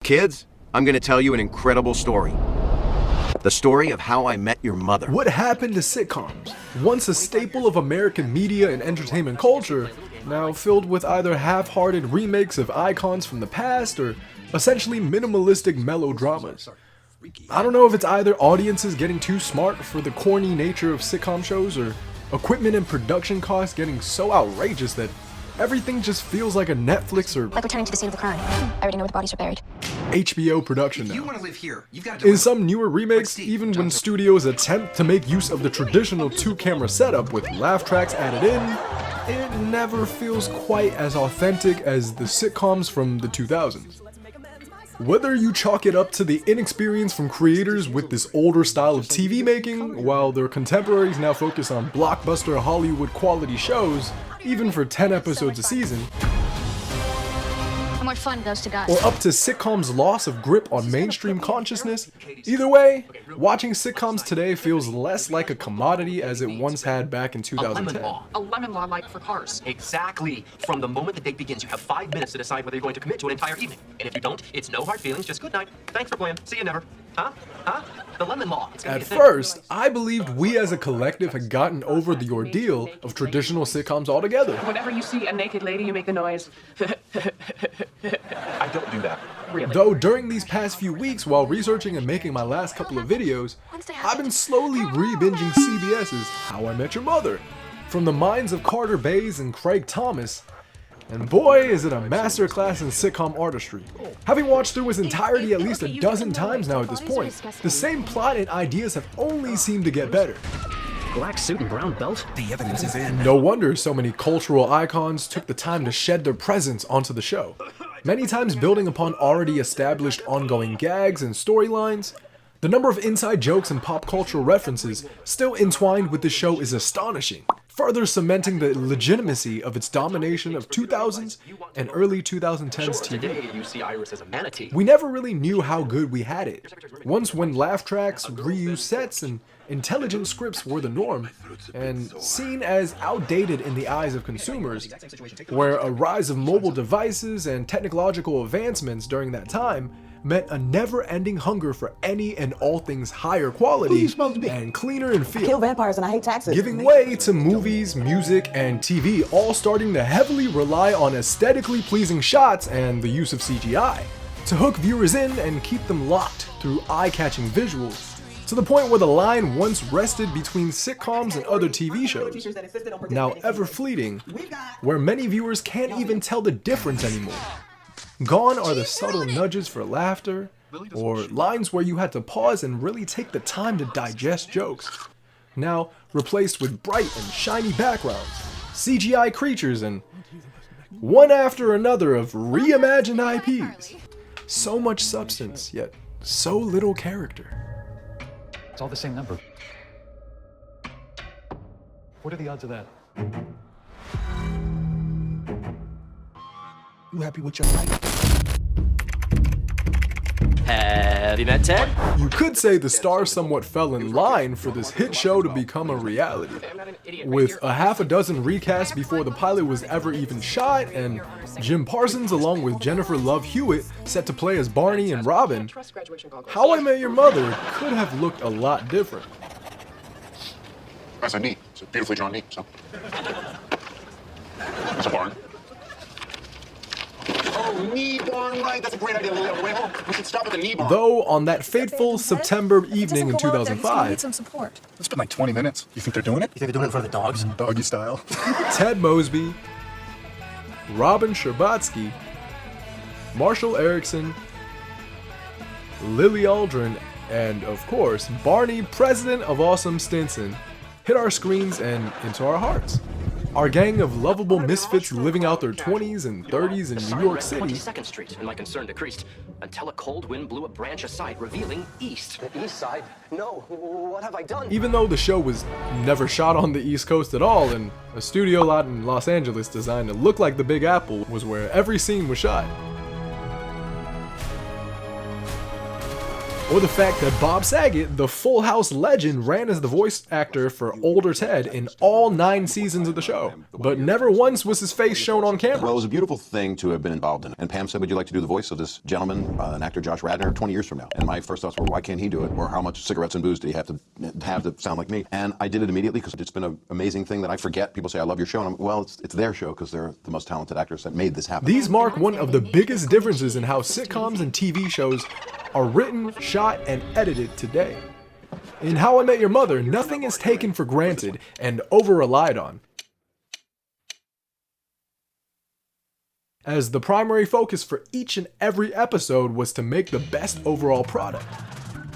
Kids, I'm gonna tell you an incredible story. The story of how I met your mother. What happened to sitcoms? Once a staple of American media and entertainment culture, now filled with either half-hearted remakes of icons from the past or essentially minimalistic melodramas. I don't know if it's either audiences getting too smart for the corny nature of sitcom shows or equipment and production costs getting so outrageous that everything just feels like a Netflix or like returning to the scene of the crime. I already know where the bodies are buried. HBO production now. You want to live here, you've got to In some newer remakes, even when studios attempt to make use of the traditional two-camera setup with laugh tracks added in, it never feels quite as authentic as the sitcoms from the 2000s. Whether you chalk it up to the inexperience from creators with this older style of TV making, while their contemporaries now focus on blockbuster Hollywood quality shows, even for 10 episodes a season, The more fun goes to God. or up to sitcoms' loss of grip on mainstream consciousness, either way, watching sitcoms today feels less like a commodity as it once had back in 2010. A lemon law like for cars. Exactly. From the moment the date begins, you have 5 minutes to decide whether you're going to commit to an entire evening. And if you don't, it's no hard feelings, just good night. Thanks for playing. See you never. Huh? The lemon law. It's gonna At be a thing. first, I believed we as a collective had gotten over the ordeal of traditional sitcoms altogether. Whenever you see a naked lady, you make the noise. I don't do that. Really? Though during these past few weeks while researching and making my last couple of videos, I've been slowly re-binging CBS's How I Met Your Mother, from the minds of Carter Bays and Craig Thomas, and boy is it a masterclass in sitcom artistry. Having watched through its entirety at least a dozen times now at this point, the same plot and ideas have only seemed to get better. Black suit and brown belt? The evidence is in. No wonder so many cultural icons took the time to shed their presence onto the show, many times building upon already established ongoing gags and storylines. The number of inside jokes and pop cultural references still entwined with the show is astonishing, further cementing the legitimacy of its domination of 2000s and early 2010s TV. Today you see Iris as a manatee. We never really knew how good we had it. Once when laugh tracks, reused sets, and intelligent scripts were the norm, and seen as outdated in the eyes of consumers, where a rise of mobile devices and technological advancements during that time meant a never-ending hunger for any and all things higher quality and cleaner in feel. Kill vampires and I hate taxes. Giving way to movies, music, and TV all starting to heavily rely on aesthetically pleasing shots and the use of CGI to hook viewers in and keep them locked through eye-catching visuals, to the point where the line once rested between sitcoms and other TV shows, now ever fleeting, where many viewers can't even tell the difference anymore. Gone are the subtle nudges for laughter, or lines where you had to pause and really take the time to digest jokes. Now replaced with bright and shiny backgrounds, CGI creatures, and one after another of reimagined IPs. So much substance, yet so little character. It's all the same number. What are the odds of that? You happy with your life? Have you met Ted? You could say the stars somewhat fell in line for this hit show to become a reality. With a half a dozen recasts before the pilot was ever even shot, and Jim Parsons along with Jennifer Love Hewitt set to play as Barney and Robin, How I Met Your Mother could have looked a lot different. That's a knee. It's a beautifully drawn knee, so. It's a barn. Oh, knee barn, right? That's a great idea, Lily. We should stop at the knee barn. Though on that fateful September evening in 2005, some support. It's been like 20 minutes. You think they're doing it? You think they're doing it for the dogs? Doggy style. Ted Mosby, Robin Scherbatsky, Marshall Erickson, Lily Aldrin, and of course, Barney, president of Awesome Stinson, hit our screens and into our hearts. Our gang of lovable misfits living out their 20s and 30s in New York City. 22nd Street, and my concern decreased until a cold wind blew a branch aside, revealing east. The east side? No. What have I done? Even though the show was never shot on the East Coast at all, and a studio lot in Los Angeles designed to look like the Big Apple was where every scene was shot. Or the fact that Bob Saget, the Full House legend, ran as the voice actor for older Ted in all 9 seasons of the show, but never once was his face shown on camera. Well, it was a beautiful thing to have been involved in. And Pam said, would you like to do the voice of this gentleman, an actor, Josh Radnor, 20 years from now? And my first thoughts were, why can't he do it? Or how much cigarettes and booze did he have to sound like me? And I did it immediately because it's been an amazing thing that I forget. People say, I love your show. And I'm, well, it's their show because they're the most talented actors that made this happen. These mark one of the biggest differences in how sitcoms and TV shows are written, shot, and edited today. In How I Met Your Mother, nothing is taken for granted and over-relied on, as the primary focus for each and every episode was to make the best overall product.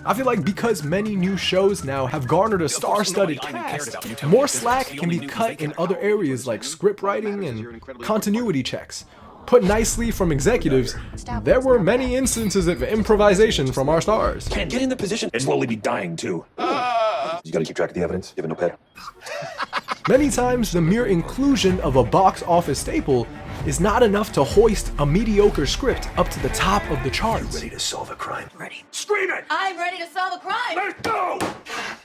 I feel like because many new shows now have garnered a star-studded cast, more slack can be cut in other areas like script writing and continuity checks. Put nicely from executives, there were many instances of improvisation from our stars. Can't get in the position and slowly be dying too. You gotta keep track of the evidence. You have a notepad? Many times, the mere inclusion of a box office staple is not enough to hoist a mediocre script up to the top of the charts. Ready to solve a crime? Ready. Scream it! I'm ready to solve a crime. Let's go!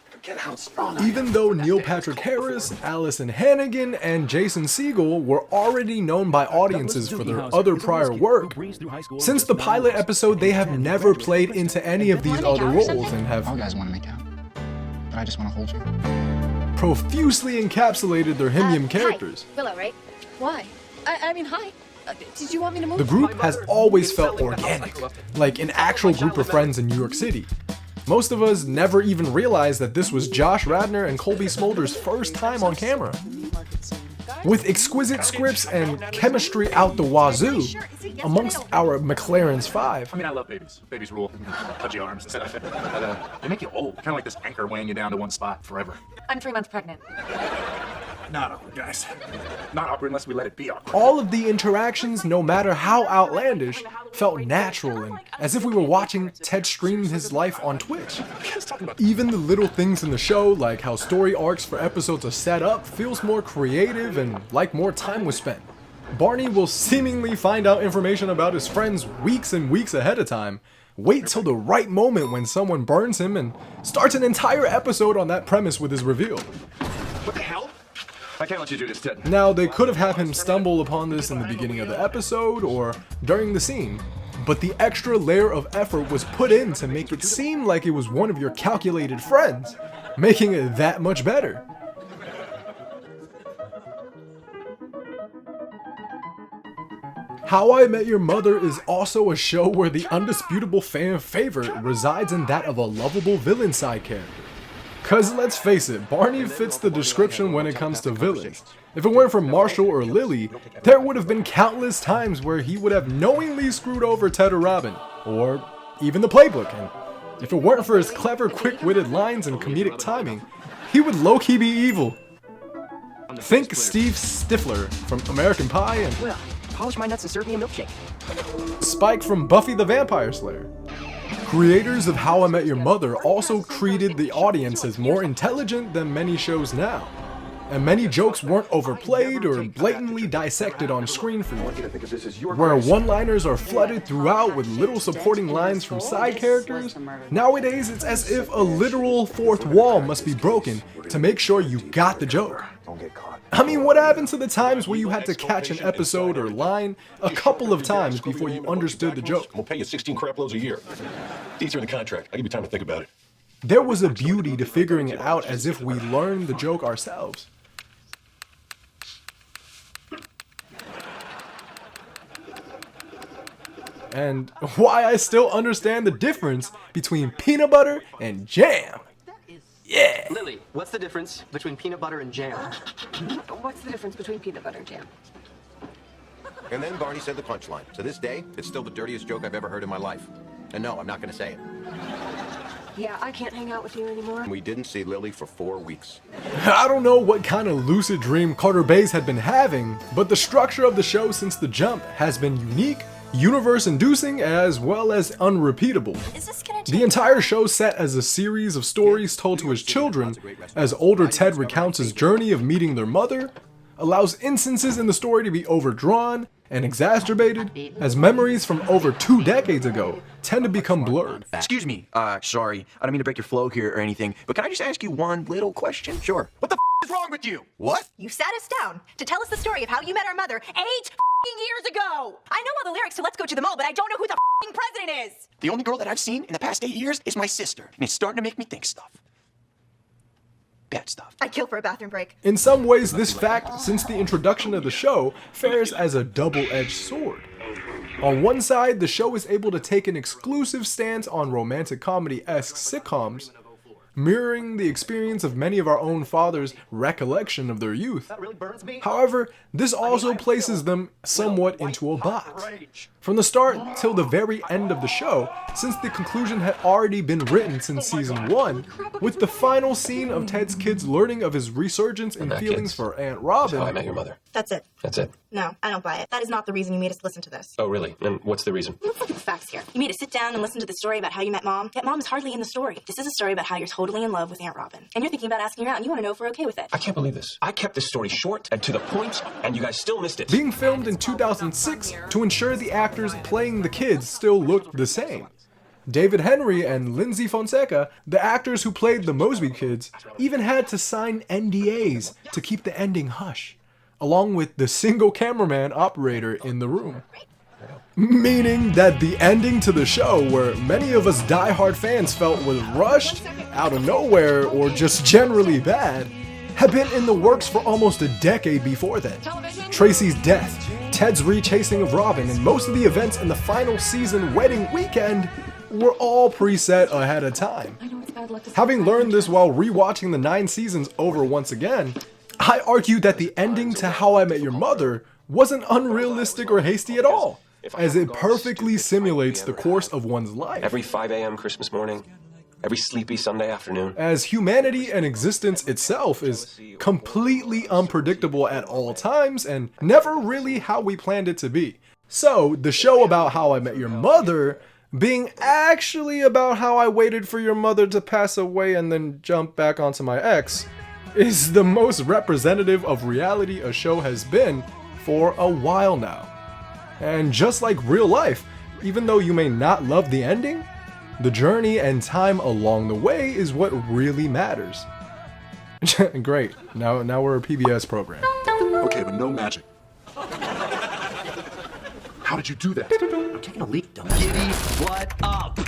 Forget how strong I am. Even though Neil Patrick Harris, Allison Hannigan, and Jason Segel were already known by audiences for their other prior work, since the pilot episode they have never played into any of these other roles and have All guys want to make out, but I just want to hold you. profusely encapsulated their HIMYM characters. Hi. Willow, right? Why? I mean, hi. Did you want me to move? The group has always felt organic, like an actual group of friends in New York City. Most of us never even realized that this was Josh Radnor and Colby Smolder's first time on camera. With exquisite scripts and chemistry out the wazoo, amongst our McLaren's 5. I mean, I love babies. Babies rule. Pudgy arms. They make you old. Kind of like this anchor weighing you down to one spot forever. I'm 3 months pregnant. Not awkward, guys. Not awkward unless we let it be awkward. All of the interactions, no matter how outlandish, felt natural and as if we were watching Ted stream his life on Twitch. Even the little things in the show, like how story arcs for episodes are set up, feels more creative and like more time was spent. Barney will seemingly find out information about his friends weeks and weeks ahead of time, wait till the right moment when someone burns him, and starts an entire episode on that premise with his reveal. What the hell? I can't let you do this, Ted. Now, they could have had him stumble upon this in the beginning of the episode or during the scene, but the extra layer of effort was put in to make it seem like it was one of your calculated friends, making it that much better. How I Met Your Mother is also a show where the undisputable fan favorite resides in that of a lovable villain side character. Cause let's face it, Barney fits the description when it comes to villains. If it weren't for Marshall or Lily, there would have been countless times where he would have knowingly screwed over Ted or Robin, or even the playbook, and if it weren't for his clever, quick-witted lines and comedic timing, he would low-key be evil. Think Steve Stifler from American Pie and Well, polish my nuts and serve me a milkshake. Spike from Buffy the Vampire Slayer. Creators of How I Met Your Mother also treated the audience as more intelligent than many shows now, and many jokes weren't overplayed or blatantly dissected on screen for you. Where one-liners are flooded throughout with little supporting lines from side characters, nowadays it's as if a literal fourth wall must be broken to make sure you got the joke. I mean, what happened to the times where you had to catch an episode or line a couple of times before you understood the joke? We'll pay you 16 crap loads a year. These are in the contract. I'll give you time to think about it. There was a beauty to figuring it out as if we learned the joke ourselves. And why I still understand the difference between peanut butter and jam. Yeah! Lily, what's the difference between peanut butter and jam? What's the difference between peanut butter and jam? And then Barney said the punchline. To this day, it's still the dirtiest joke I've ever heard in my life. And no, I'm not going to say it. Yeah, I can't hang out with you anymore. We didn't see Lily for 4 weeks. I don't know what kind of lucid dream Carter Bays had been having, but the structure of the show since the jump has been unique, universe-inducing, as well as unrepeatable. The entire show set as a series of stories told to his children, as older Ted recounts his journey of meeting their mother, allows instances in the story to be overdrawn, and exacerbated as memories from over 2 decades ago tend to become blurred. Excuse me, sorry. I don't mean to break your flow here or anything, but can I just ask you one little question? Sure. What the is wrong with you? What? You sat us down to tell us the story of how you met our mother 8 years ago. I know all the lyrics to Let's Go to the Mall, but I don't know who the president is. The only girl that I've seen in the past 8 years is my sister, and it's starting to make me think stuff. Bad stuff. I'd kill for a bathroom break. In some ways, this fact, since the introduction of the show, fares as a double-edged sword. On one side, the show is able to take an exclusive stance on romantic comedy-esque sitcoms, mirroring the experience of many of our own fathers' recollection of their youth. However, this also places them somewhat into a box. From the start till the very end of the show, since the conclusion had already been written since season 1, with the final scene of Ted's kids learning of his resurgence in feelings for Aunt Robin. How I Met Your Mother. That's it. That's it. No, I don't buy it. That is not the reason you made us listen to this. Oh, really? And what's the reason? Let's look at the facts here. You made us sit down and listen to the story about how you met Mom. Yet Mom is hardly in the story. This is a story about how you're totally in love with Aunt Robin. And you're thinking about asking her out, and you want to know if we're okay with it. I can't believe this. I kept this story short and to the point, and you guys still missed it. Being filmed in 2006 to ensure the actors playing the kids still looked the same. David Henry and Lindsay Fonseca, the actors who played the Mosby kids, even had to sign NDAs to keep the ending hush, along with the single cameraman operator in the room. Meaning that the ending to the show, where many of us diehard fans felt was rushed, out of nowhere, or just generally bad, had been in the works for almost a decade before then. Tracy's death, Ted's rechasing of Robin, and most of the events in the final season wedding weekend were all preset ahead of time. Having learned this while rewatching the 9 seasons over once again, I argue that the ending to How I Met Your Mother wasn't unrealistic or hasty at all, as it perfectly simulates the course of one's life. Every 5 a.m. Christmas morning, every sleepy Sunday afternoon. As humanity and existence itself is completely unpredictable at all times and never really how we planned it to be. So, the show about How I Met Your Mother being actually about how I waited for your mother to pass away and then jump back onto my ex is the most representative of reality a show has been for a while now. And just like real life, even though you may not love the ending, the journey and time along the way is what really matters. Great, now we're a PBS program. Okay, but no magic. How did you do that? I'm taking a leak, dumbass. Giddy, what up?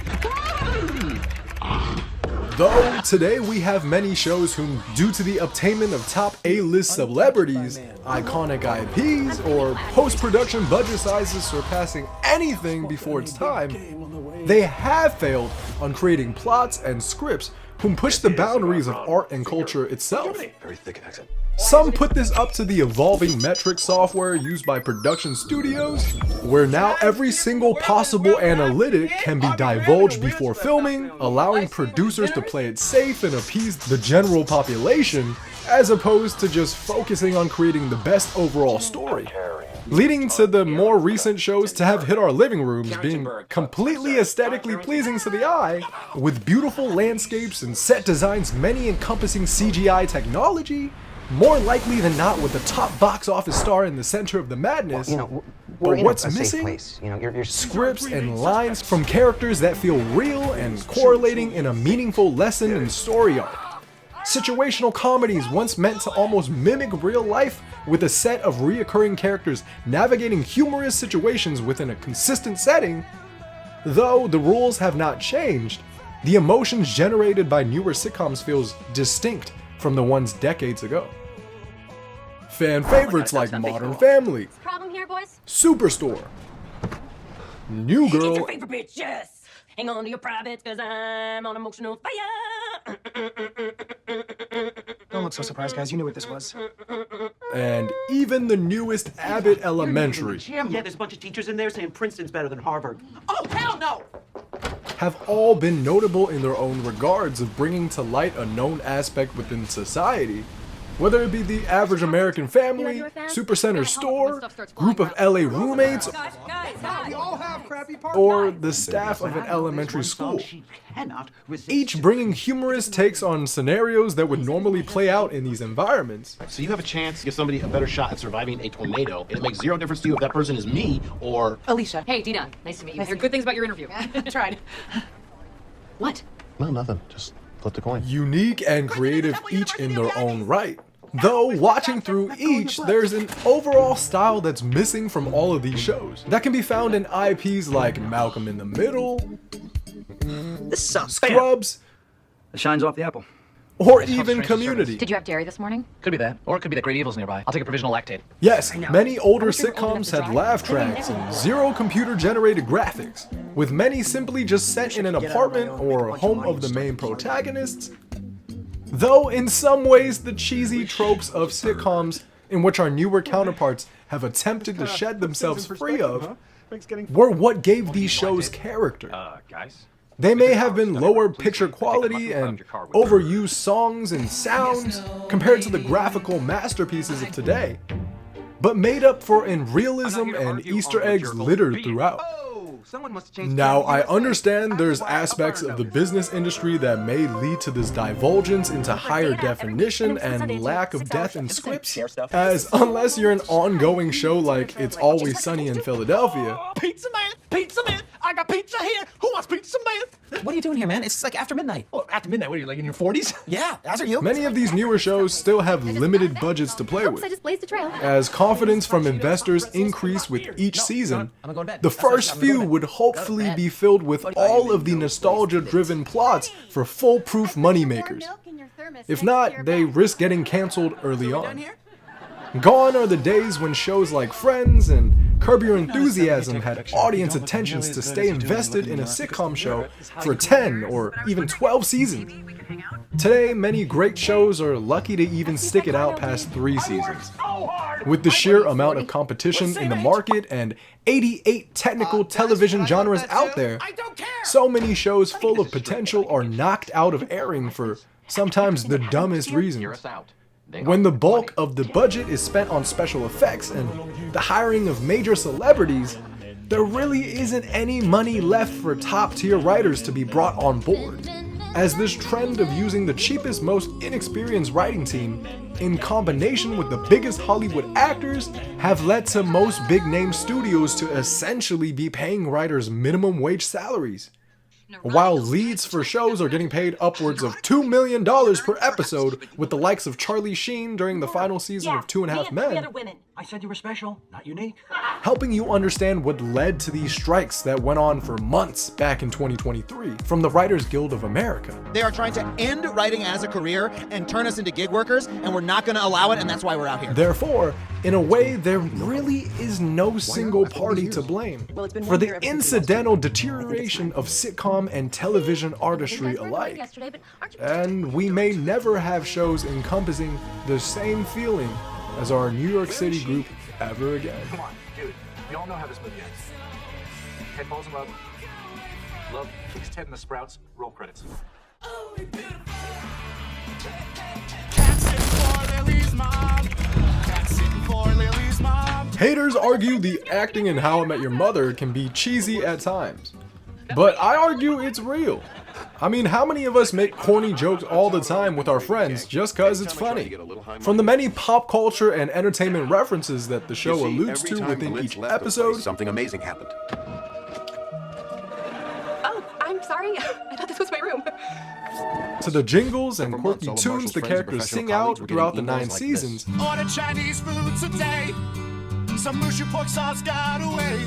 Though today we have many shows whom, due to the obtainment of top A-list celebrities, iconic IPs, or post-production budget sizes surpassing anything before its time, they have failed on creating plots and scripts whom push the boundaries of art and culture itself. Very thick accent. Some put this up to the evolving metric software used by production studios, where now every single possible analytic can be divulged before filming, allowing producers to play it safe and appease the general population, as opposed to just focusing on creating the best overall story. Leading to the more recent shows to have hit our living rooms being completely aesthetically pleasing to the eye, with beautiful landscapes and set designs many encompassing CGI technology, more likely than not with the top box office star in the center of the madness. But what's missing? Scripts and lines from characters that feel real and correlating in a meaningful lesson and story arc. Situational comedies once meant to almost mimic real life, with a set of reoccurring characters navigating humorous situations within a consistent setting. Though the rules have not changed, the emotions generated by newer sitcoms feels distinct from the ones decades ago. Fan favorites like Modern Family, Problem here, boys? Superstore, New Girl, It's your favorite bitch, yes! Hang on to your privates, cause I'm on emotional fire! Don't look so surprised, guys. You knew what this was. and even the newest Abbott Elementary Yeah, there's a bunch of teachers in there saying Princeton's better than Harvard. Oh, hell no! have all been notable in their own regards of bringing to light a known aspect within society, Whether it be the average American family, Supercenter store, group of LA roommates, or the staff of an elementary school. Each bringing humorous takes on scenarios that would normally play out in these environments. So you have a chance to give somebody a better shot at surviving a tornado, and it makes zero difference to you if that person is me or... Alicia. Hey, Dina. Nice to meet you. I heard good things about your interview. Tried. What? No, nothing. Just flip the coin. Unique and creative each in their own right. Though, watching through each, there's an overall style that's missing from all of these shows. That can be found in IPs like Malcolm in the Middle, This sucks. Scrubs, It shines off the apple. or even Community. Did you have dairy this morning? Could be that. Or it could be that Great Evil's nearby. I'll take a provisional lactate. Yes, many older sitcoms had laugh tracks and zero computer-generated graphics, with many simply just set in an apartment or home of the main protagonists. Though in some ways the cheesy tropes of sitcoms, in which our newer counterparts have attempted to shed themselves free of, were what gave these shows character. Guys? They may have been lower picture quality and overused songs and sounds compared to the graphical masterpieces of today, but made up for in realism and Easter eggs littered throughout. Now, I understand there's aspects of the business industry that may lead to this divulgence into higher definition and lack of depth in scripts, as unless you're an ongoing show like It's Always Sunny in Philadelphia, Pizza man! Pizza man! I got pizza here! Who wants pizza man? What are you doing here, man? It's like after midnight. Oh, after midnight, what are you, like in your 40s? Yeah, as are you. many of these newer shows still have limited budgets to play with. I just blazed a trail. As confidence from investors increase with each season, the first few would hopefully be filled with all of the nostalgia-driven plots for foolproof moneymakers. If not, they risk getting canceled early on. Gone are the days when shows like Friends and Curb Your Enthusiasm had audience attentions to stay invested in a sitcom show for 10 or even 12 seasons. Today, many great shows are lucky to even stick it out past 3 seasons. With the sheer amount of competition in the market and 88 technical television genres out there, so many shows full of potential are knocked out of airing for sometimes the dumbest reasons. When the bulk of the budget is spent on special effects and the hiring of major celebrities, there really isn't any money left for top-tier writers to be brought on board, as this trend of using the cheapest, most inexperienced writing team, in combination with the biggest Hollywood actors, have led to most big-name studios to essentially be paying writers minimum wage salaries. While leads for shows are getting paid upwards of $2 million per episode, with the likes of Charlie Sheen during the final season of 2.5 Men, I said you were special, not unique. helping you understand what led to these strikes that went on for months back in 2023 from the Writers Guild of America. They are trying to end writing as a career and turn us into gig workers, and we're not going to allow it, and that's why we're out here. Therefore, in a way, there really is no single party to blame for the incidental deterioration of sitcom and television artistry alike. And we may never have shows encompassing the same feeling as our New York City group ever again. Come on, dude. We all know how this movie ends. Ted falls in love. Love kicks Ted in the sprouts. Roll credits. Haters argue the acting in How I Met Your Mother can be cheesy at times, but I argue it's real. I mean, how many of us make corny jokes all the time with our friends just cause it's funny? From the many pop culture and entertainment references that the show alludes to within each episode, something amazing happened. Oh, I'm sorry. I thought this was my room. to the jingles and quirky tunes the characters sing out throughout the 9 seasons, Order Chinese food today. Some mushy pork sauce got away.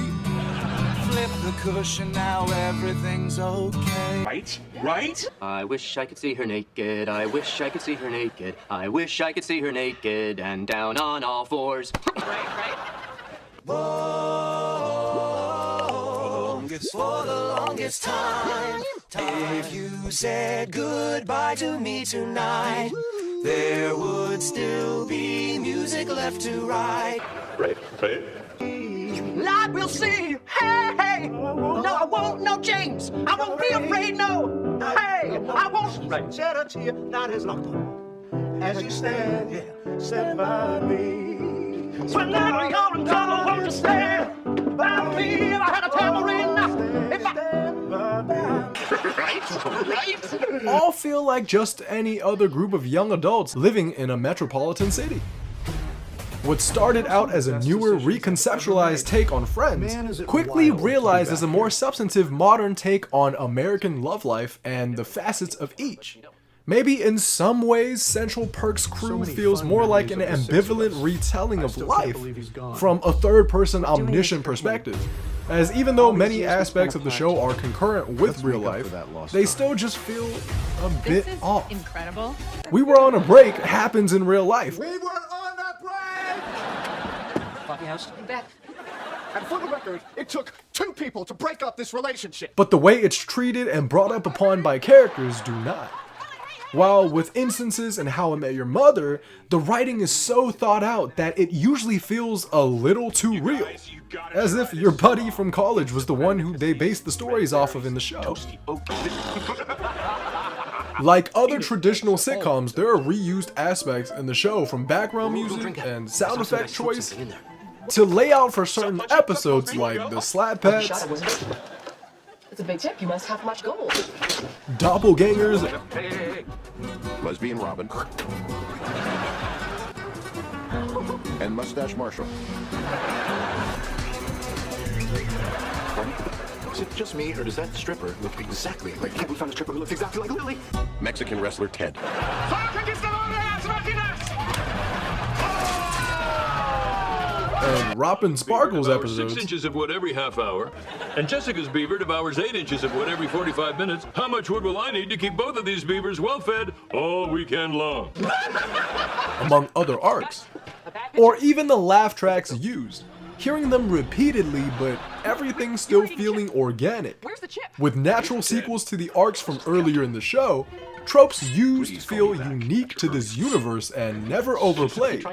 Flip the cushion, now everything's okay. Right? I wish I could see her naked. I wish I could see her naked. I wish I could see her naked and down on all fours. Right. For the longest time, if you said goodbye to me tonight, there would still be music left to write. Right. Like we'll see, hey, no, I won't, no, James, I won't be afraid, no, hey, I won't shed a tear that is locked on. as you stand, yeah, stand by me. When now you're in trouble, won't you stand by me? If I had a tambourine, if Right? All feel like just any other group of young adults living in a metropolitan city. What started out as a newer, reconceptualized take on Friends quickly realized as a more substantive modern take on American love life and the facets of each. Maybe in some ways, Central Perk's crew feels more like an ambivalent retelling of life from a third-person omniscient perspective, as even though many aspects of the show are concurrent with real life, they still just feel a bit off. Incredible. We Were on a Break happens in real life. we were on a break! Coffee house? Beth. And for the record, it took 2 people to break up this relationship. But the way it's treated and brought up upon by characters do not. While with instances in How I Met Your Mother, the writing is so thought out that it usually feels a little too real. As if your buddy from college was the one who they based the stories off of in the show. Like other traditional sitcoms, there are reused aspects in the show from background music and sound effect choice to lay out for certain episodes like the slap pets, It's a big tip. You must have much gold. doppelgangers, Lesbian Robin, and Mustache Marshall. Is it just me, or does that stripper look exactly like... We found a stripper who looks exactly like Lily. Mexican wrestler Ted. and Robin Sparkle's episodes. 6 inches of wood every half hour, and Jessica's beaver devours 8 inches of wood every 45 minutes. How much wood will I need to keep both of these beavers well fed all weekend long? Among other arcs. Or even the laugh tracks used. Hearing them repeatedly, but everything still feeling organic. With natural sequels to the arcs from earlier in the show, tropes used feel unique to this universe and never overplayed.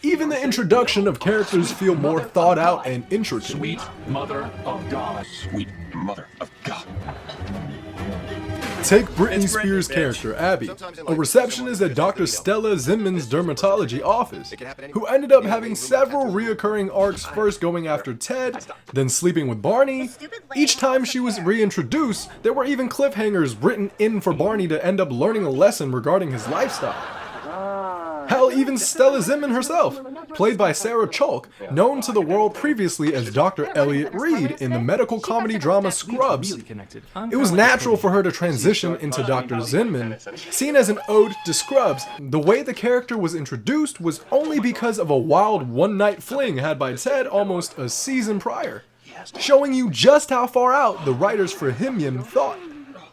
Even the introduction of characters feel more thought out and intricate. Sweet Mother of God. Sweet Mother of God. Take Britney Spears' character, Abby, a receptionist at Dr. Stella Zinman's dermatology office, who ended up having several reoccurring arcs, first going after Ted, then sleeping with Barney. Each time she was reintroduced, there were even cliffhangers written in for Barney to end up learning a lesson regarding his lifestyle. Hell, even Stella Zinman herself, played by Sarah Chalk, known to the world previously as Dr. Elliot Reed in the medical comedy drama Scrubs. It was natural for her to transition into Dr. Zinman. Seen as an ode to Scrubs, the way the character was introduced was only because of a wild one-night fling had by Ted almost a season prior, showing you just how far out the writers for HIMYM thought.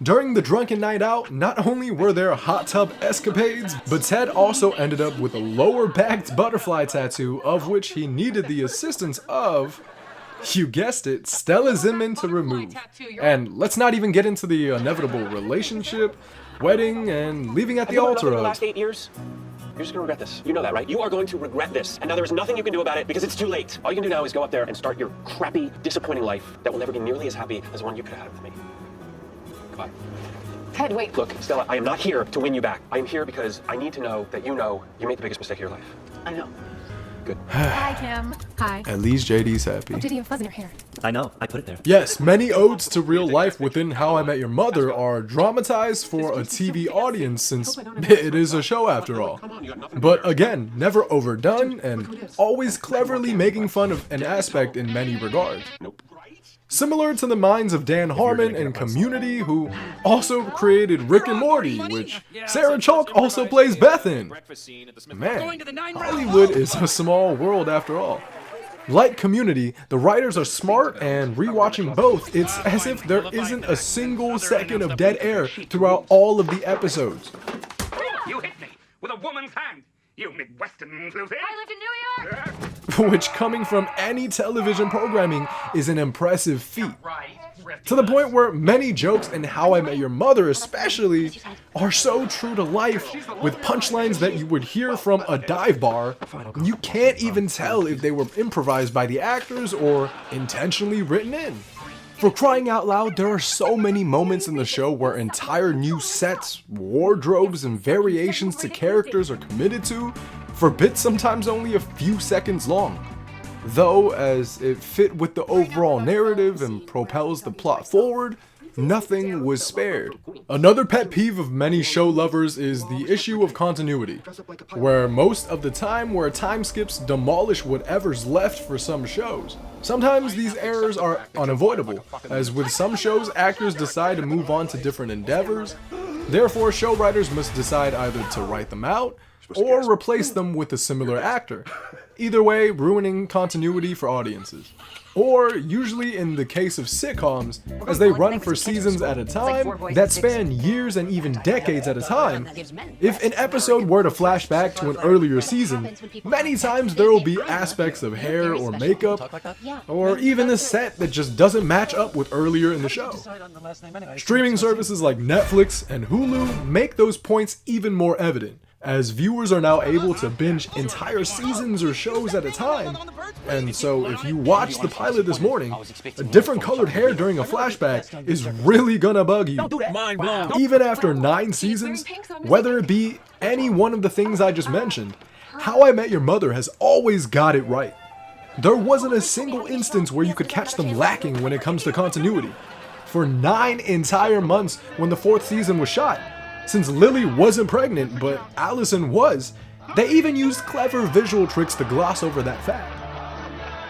During the drunken night out, not only were there hot tub escapades, but Ted also ended up with a lower-backed butterfly tattoo, of which he needed the assistance of, you guessed it, Stella Zinman to remove. And let's not even get into the inevitable relationship, wedding, and leaving at the altar The of. last 8 years, you're just gonna regret this. You know that, right? You are going to regret this. And now there is nothing you can do about it because it's too late. All you can do now is go up there and start your crappy, disappointing life that will never be nearly as happy as the one you could have had with me. Goodbye. Ted, wait. Look, Stella, I am not here to win you back. I am here because I need to know that you know you made the biggest mistake of your life. I know. Good. Hi, Kim. Hi. At least JD's happy. Oh, did you have fuzz in your hair? I know. I put it there. Yes, many odes to real life within How I Met Your Mother are dramatized for a TV audience since it is a show after all. But again, never overdone and always cleverly making fun of an aspect in many regards. Similar to the minds of Dan Harmon and Community, who also created Rick and Morty, which Sarah Chalk also plays Beth in. Man, Hollywood is a small world after all. Like Community, the writers are smart, and rewatching both, it's as if there isn't a single second of dead air throughout all of the episodes. You hit me with a woman's hand. You Midwestern filthy. I lived in New York. Which, coming from any television programming, is an impressive feat. To the point where many jokes in How I Met Your Mother especially are so true to life, with punchlines that you would hear from a dive bar. You can't even tell if they were improvised by the actors or intentionally written in. For crying out loud, there are so many moments in the show where entire new sets, wardrobes, and variations to characters are committed to, for bits sometimes only a few seconds long. Though, as it fit with the overall narrative and propels the plot forward, nothing was spared. Another pet peeve of many show lovers is the issue of continuity, where most of the time where time skips demolish whatever's left for some shows. Sometimes these errors are unavoidable, as with some shows actors decide to move on to different endeavors, therefore show writers must decide either to write them out or replace them with a similar actor, either way ruining continuity for audiences. Or, usually in the case of sitcoms, as they run for seasons at a time that span years and even decades at a time, if an episode were to flash back to an earlier season, many times there will be aspects of hair or makeup, or even a set that just doesn't match up with earlier in the show. Streaming services like Netflix and Hulu make those points even more evident, as viewers are now able to binge entire seasons or shows at a time. And so if you watch the pilot this morning, a different colored hair during a flashback is really gonna bug you. Even after 9 seasons, whether it be any one of the things I just mentioned, How I Met Your Mother has always got it right. There wasn't a single instance where you could catch them lacking when it comes to continuity. For 9 entire months when the 4th season was shot, since Lily wasn't pregnant, but Allison was, they even used clever visual tricks to gloss over that fact.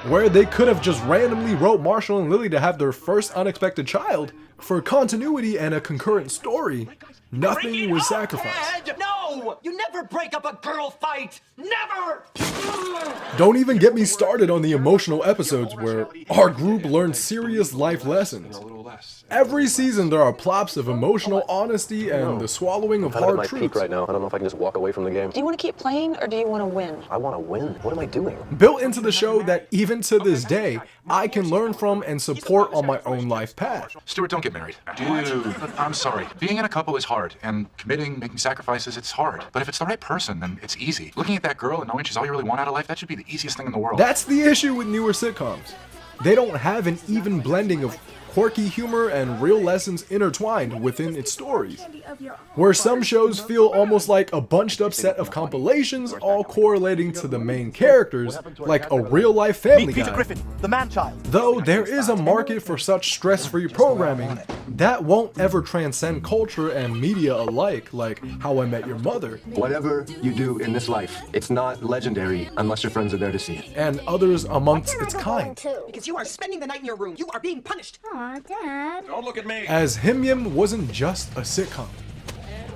Where they could have just randomly wrote Marshall and Lily to have their first unexpected child, for continuity and a concurrent story, nothing was sacrificed. No! You never break up a girl fight! Never! Don't even get me started on the emotional episodes where our group learned serious life lessons. Every season there are plops of emotional honesty and the swallowing of hard truths. Right now, I don't know if I can just walk away from the game. Do you want to keep playing or do you want to win? I want to win. What am I doing? Built into the show that even to this day, I can learn from and support on my own life path. Stuart, don't get married. Dude, I'm sorry. Being in a couple is hard, and committing, making sacrifices, it's hard. But if it's the right person, then it's easy. Looking at that girl and knowing she's all you really want out of life, that should be the easiest thing in the world. That's the issue with newer sitcoms. They don't have an even blending of quirky humor and real lessons intertwined within its stories, where some shows feel almost like a bunched up set of compilations all correlating to the main characters, like a real-life Family Guy. Griffin, the man-child. Though there is a market for such stress-free programming, that won't ever transcend culture and media alike, like How I Met Your Mother. Whatever you do in this life, it's not legendary unless your friends are there to see it. And others amongst its kind. Because you are spending the night in your room. You are being punished. Aw, Dad. Don't look at me. As HIMYM wasn't just a sitcom,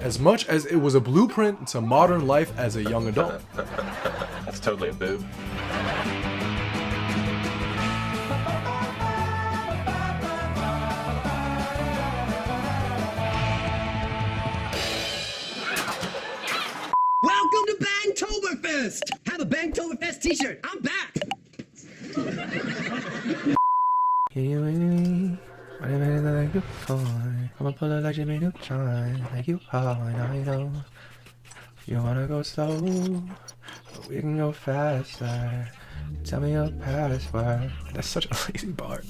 as much as it was a blueprint to modern life as a young adult. That's totally a boob. Welcome to Bangtoberfest! Have a Bangtoberfest t-shirt. I'm back! I'ma pull it like Jimmy Neutron, like you all I know. You wanna go slow, but we can go faster. Tell me your password. That's such a lazy bar.